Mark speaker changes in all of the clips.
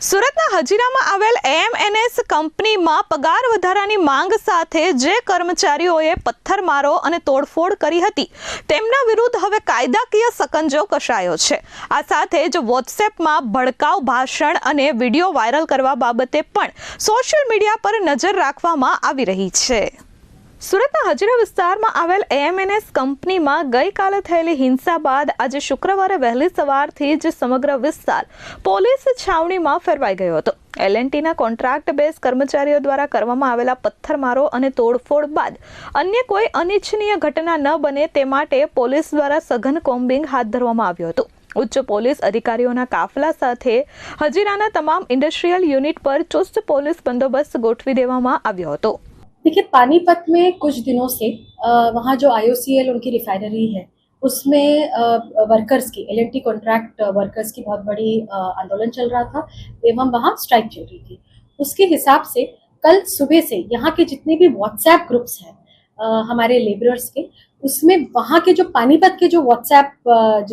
Speaker 1: સુરતના હજીરામાં આવેલ એએમએનએસ કંપનીમાં પગાર વધારાની માંગ સાથે જે કર્મચારીઓએ પથ્થરમારો અને તોડફોડ કરી હતી તેમના વિરુદ્ધ હવે કાયદાકીય સકંજો કસાયો છે। આ સાથે જ વોટ્સએપમાં ભડકાઉ ભાષણ અને વિડીયો વાયરલ કરવા બાબતે પણ સોશિયલ મીડિયા પર નજર રાખવામાં આવી રહી છે। સુરતના હજીરા વિસ્તારમાં આવેલ એએમએનએસ કંપનીમાં ગઈકાલે થયેલી હિંસા બાદ આજે શુક્રવારે વહેલી સવારથી જ સમગ્ર વિસ્તાર પોલીસ છાવણીમાં ફેરવાઈ ગયો હતો। એલએનટીના કોન્ટ્રાક્ટ બેઝ કર્મચારીઓ દ્વારા કરવામાં આવેલા પથ્થરમારો અને તોડફોડ બાદ અન્ય કોઈ અનિચ્છનીય ઘટના ન બને તે માટે પોલીસ દ્વારા સઘન કોમ્બિંગ હાથ ધરવામાં આવ્યું હતું। ઉચ્ચ પોલીસ અધિકારીઓના કાફલા સાથે હજીરાના તમામ ઇન્ડસ્ટ્રીયલ યુનિટ પર ચુસ્ત પોલીસ બંદોબસ્ત ગોઠવી દેવામાં આવ્યો હતો।
Speaker 2: देखिए, पानीपत में कुछ दिनों से वहाँ जो IOCL उनकी रिफाइनरी है उसमें वर्कर्स की एलएनटी कॉन्ट्रैक्ट वर्कर्स की बहुत बड़ी आंदोलन चल रहा था एवं वहाँ स्ट्राइक चल रही थी। उसके हिसाब से कल सुबह से यहाँ के जितने भी व्हाट्सएप ग्रुप्स हैं हमारे लेबरर्स के, उसमें वहाँ के जो पानीपत के जो व्हाट्सएप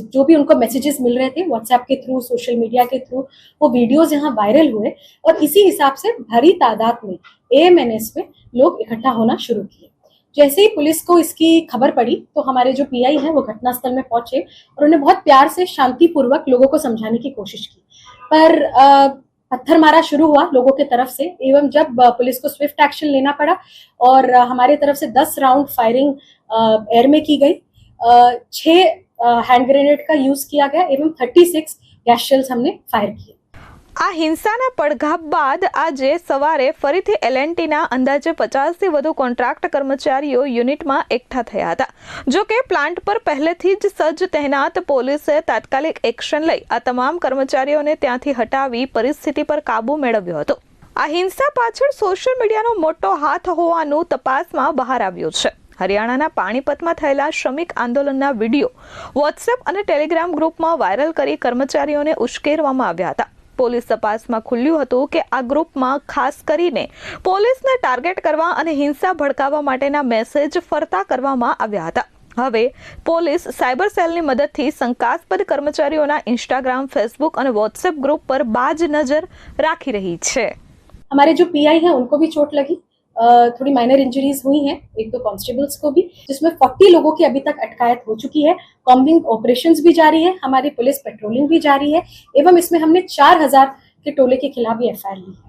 Speaker 2: जो भी उनको मैसेजेस मिल रहे थे व्हाट्सएप के थ्रू, सोशल मीडिया के थ्रू, वो वीडियोस यहाँ वायरल हुए और इसी हिसाब से भारी तादाद में एएमएनएस में लोग इकट्ठा होना शुरू किए। जैसे ही पुलिस को इसकी खबर पड़ी तो हमारे जो पीआई हैं वो घटनास्थल में पहुंचे और उन्हें बहुत प्यार से शांतिपूर्वक लोगों को समझाने की कोशिश की, पर पत्थर मारा शुरू हुआ लोगों के तरफ से एवं जब पुलिस को स्विफ्ट एक्शन लेना पड़ा और हमारे तरफ से 10 राउंड फायरिंग एयर में की गई, 6 हैंड ग्रेनेड का यूज किया गया एवं 36 गैस शेल्स हमने फायर किए।
Speaker 1: આ હિંસાના પડઘા બાદ આજે સવારે ફરીથી એલએનટીના અંદાજે 50થી વધુ કોન્ટ્રાક્ટ કર્મચારીઓ યુનિટમાં એકઠા થયા હતા। જો કે પ્લાન્ટ પર પહેલેથી જ સજ્જ તહેનાત પોલીસે તાત્કાલિક એક્શન લઈ આ તમામ કર્મચારીઓને ત્યાંથી હટાવી પરિસ્થિતિ પર કાબુ મેળવ્યો હતો। આ હિંસા પાછળ સોશિયલ મીડિયાનો મોટો હાથ હોવાનું તપાસમાં બહાર આવ્યું છે। હરિયાણાના પાણીપતમાં થયેલા શ્રમિક આંદોલનના વિડીયો વોટ્સએપ અને ટેલિગ્રામ ગ્રુપમાં વાયરલ કરી કર્મચારીઓને ઉશ્કેરવામાં આવ્યા હતા। પોલીસ તપાસમાં ખુલ્યું હતું કે આ ગ્રુપમાં ખાસ કરીને પોલીસને ટાર્ગેટ કરવા અને હિંસા ભડકાવવા માટેના મેસેજ ફરતા કરવામાં આવ્યા હતા। હવે પોલીસ સાયબર સેલની મદદથી શંકાસ્પદ કર્મચારીઓના ઇન્સ્ટાગ્રામ, फेसबुक અને વોટ્સએપ ગ્રુપ પર બાજ નજર રાખી રહી છે।
Speaker 2: हमारे जो पीआई हैं उनको भी चोट लगी, थोड़ी माइनर इंजरीज हुई हैं, 1-2 कांस्टेबल्स को भी, जिसमें 40 लोगों की अभी तक अटकायत हो चुकी है। कॉम्बिंग ऑपरेशंस भी जारी है, हमारी पुलिस पेट्रोलिंग भी जारी है एवं इसमें हमने 4000 के टोले के खिलाफ भी एफआईआर ली है।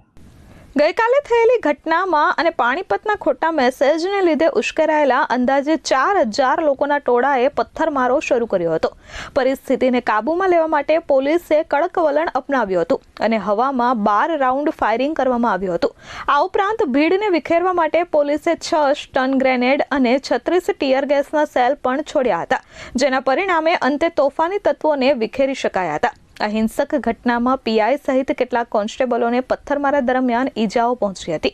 Speaker 1: ગઈકાલે થયેલી ઘટનામાં અને પાણીપતના ખોટા મેસેજને લીધે ઉશ્કેરાયેલા અંદાજે 4000 લોકોના ટોળાએ પથ્થરમારો શરૂ કર્યો હતો। પરિસ્થિતિને કાબૂમાં લેવા માટે પોલીસે કડક વલણ અપનાવ્યું હતું અને હવામાં 12 રાઉન્ડ ફાયરિંગ કરવામાં આવ્યું હતું। આ ઉપરાંત ભીડને વિખેરવા માટે પોલીસે 6 સ્ટન ગ્રેનેડ અને 36 ટીયર ગેસના સેલ પણ છોડ્યા હતા, જેના પરિણામે અંતે તોફાની તત્વોને વિખેરી શકાયા હતા। આ હિંસક ઘટનામાં પીઆઈ સહિત કેટલાક કોન્સ્ટેબલોને પથ્થરમારા દરમિયાન ઈજાઓ પહોંચી હતી।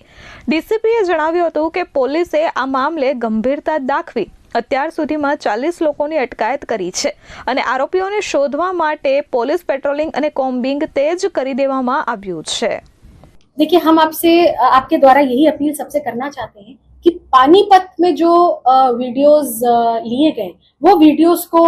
Speaker 1: ડીસીપીએ જણાવ્યું હતું કે પોલીસે આ મામલે ગંભીરતા દાખવી અત્યાર સુધીમાં 40 લોકોની અટકાયત કરી છે અને આરોપીઓને શોધવા માટે પોલીસ પેટ્રોલિંગ અને કોમ્બિંગ તેજ કરી देवामां આવ્યું છે।
Speaker 2: देखिए, हम आपके द्वारा यही अपील सबसे करना चाहते हैं कि पानीपत में जो वीडियोस लिए गए वो वीडियोस को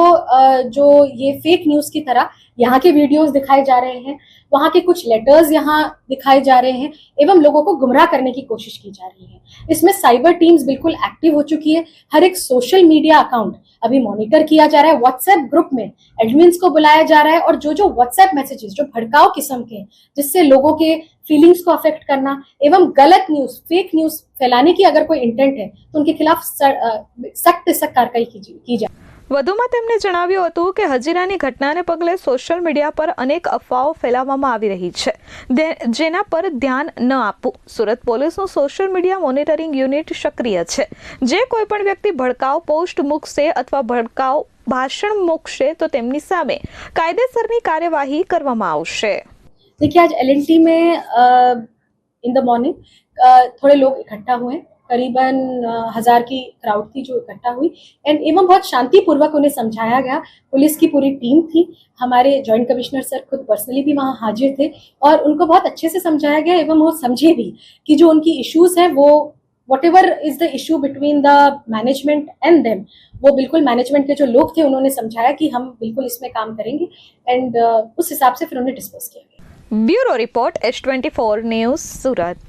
Speaker 2: जो ये फेक न्यूज़ की तरह यहाँ के वीडियोस दिखाए जा रहे हैं, वहाँ के कुछ लेटर्स यहाँ दिखाए जा रहे हैं एवं लोगों को गुमराह करने की कोशिश की जा रही है। इसमें साइबर टीम्स बिल्कुल एक्टिव हो चुकी है। हर एक सोशल मीडिया अकाउंट अभी मॉनिटर किया जा रहा है। व्हाट्सएप ग्रुप में एडमिन्स को बुलाया जा रहा है और जो व्हाट्सएप मैसेजेस जो भड़काऊ किस्म के हैं, जिससे लोगों के फीलिंग्स को अफेक्ट करना एवं गलत न्यूज़, फेक न्यूज़ फैलाने की अगर कोई इंटेंट है तो उनके खिलाफ सख्त कार्रवाई की जाए।
Speaker 1: વધુમાં તેમણે જણાવ્યું હતું કે હજીરાની ઘટનાને પગલે સોશિયલ મીડિયા પર અનેક અફવાઓ ફેલાવવામાં આવી રહી છે, જેના પર ધ્યાન ન આપવું। સુરત પોલીસનું સોશિયલ મીડિયા મોનિટરિંગ યુનિટ સક્રિય છે। જે કોઈ પણ વ્યક્તિ ભડકાઉ પોસ્ટ મૂકશે અથવા ભડકાઉ ભાષણ મૂકશે તો તેમની સામે કાયદેસરની કાર્યવાહી કરવામાં આવશે।
Speaker 2: देखिए, आज एलएनटी में इन द मॉर्निंग थोड़े लोग इकट्ठा हुए, करीबन 1000 की क्राउड थी जो इकट्ठा हुई एवं बहुत शांतिपूर्वक उन्हें समझाया गया। पुलिस की पूरी टीम थी, हमारे जॉइंट कमिश्नर सर खुद पर्सनली भी वहाँ हाजिर थे और उनको बहुत अच्छे से समझाया गया एवं वो समझे भी कि जो उनकी इश्यूज हैं वो whatever is the issue between the management and them, वो बिल्कुल मैनेजमेंट के जो लोग थे उन्होंने समझाया कि हम बिल्कुल इसमें काम करेंगे एंड उस हिसाब से फिर उन्हें डिस्कस किया गया।
Speaker 1: Bureau report S24 news Surat.